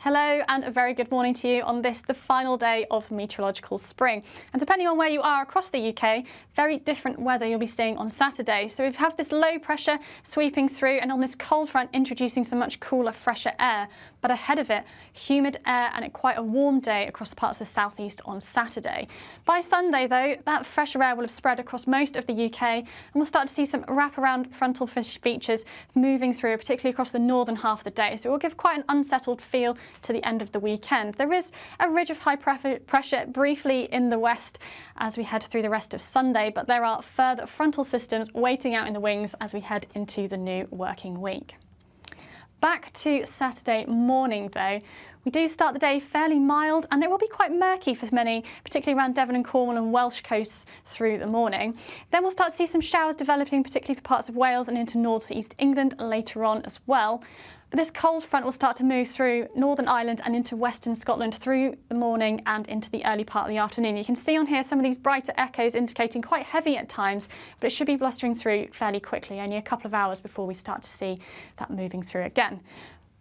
Hello and a very good morning to you on this, the final day of meteorological spring. And depending on where you are across the UK, very different weather you'll be seeing on Saturday. So we've had this low pressure sweeping through and on this cold front introducing some much cooler, fresher air. But ahead of it, humid air and quite a warm day across parts of the southeast on Saturday. By Sunday though, that fresher air will have spread across most of the UK and we'll start to see some wraparound frontal features moving through, particularly across the northern half of the day. So it will give quite an unsettled feel to the end of the weekend. There is a ridge of high pressure briefly in the west as we head through the rest of Sunday, but there are further frontal systems waiting out in the wings as we head into the new working week. Back to Saturday morning though, we do start the day fairly mild and it will be quite murky for many, particularly around Devon and Cornwall and Welsh coasts through the morning. Then we'll start to see some showers developing, particularly for parts of Wales and into north east England later on as well. But this cold front will start to move through Northern Ireland and into western Scotland through the morning and into the early part of the afternoon. You can see on here some of these brighter echoes indicating quite heavy at times, but it should be blustering through fairly quickly, only a couple of hours before we start to see that moving through again.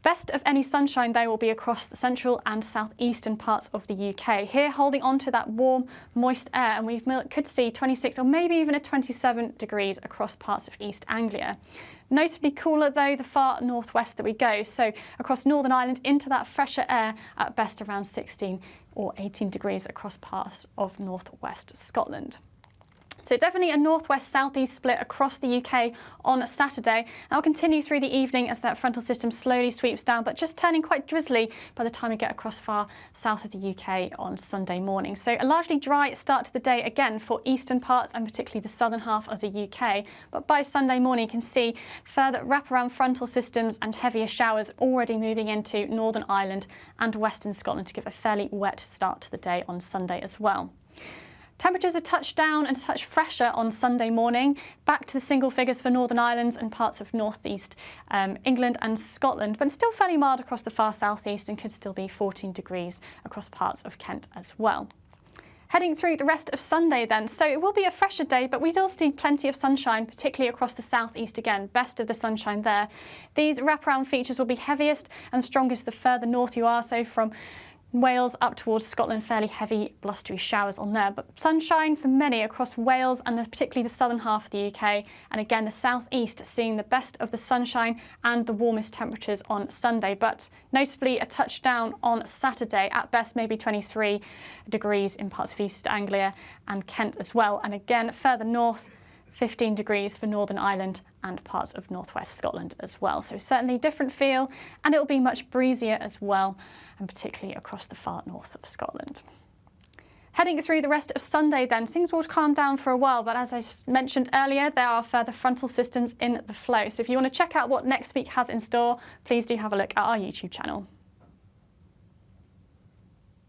Best of any sunshine though will be across the central and southeastern parts of the UK. Here holding on to that warm, moist air, and we could see 26 or maybe even a 27 degrees across parts of East Anglia. Notably cooler though the far northwest that we go, so across Northern Ireland into that fresher air, at best around 16 or 18 degrees across parts of northwest Scotland. So definitely a northwest-southeast split across the UK on Saturday. That will continue through the evening as that frontal system slowly sweeps down, but just turning quite drizzly by the time we get across far south of the UK on Sunday morning. So a largely dry start to the day again for eastern parts and particularly the southern half of the UK. But by Sunday morning you can see further wraparound frontal systems and heavier showers already moving into Northern Ireland and western Scotland to give a fairly wet start to the day on Sunday as well. Temperatures are touched down and a touch fresher on Sunday morning, back to the single figures for Northern Ireland and parts of northeast England and Scotland, but still fairly mild across the far southeast and could still be 14 degrees across parts of Kent as well. Heading through the rest of Sunday then, so it will be a fresher day, but we still see plenty of sunshine, particularly across the southeast again, best of the sunshine there. These wraparound features will be heaviest and strongest the further north you are, so from Wales up towards Scotland, fairly heavy blustery showers on there, but sunshine for many across Wales and particularly the southern half of the UK, and again the southeast seeing the best of the sunshine and the warmest temperatures on Sunday, but notably a touchdown on Saturday, at best maybe 23 degrees in parts of East Anglia and Kent as well, and again further north 15 degrees for Northern Ireland and parts of northwest Scotland as well. So certainly different feel, and it will be much breezier as well, and particularly across the far north of Scotland. Heading through the rest of Sunday then, things will calm down for a while, but as I mentioned earlier, there are further frontal systems in the flow. So if you want to check out what next week has in store, please do have a look at our YouTube channel.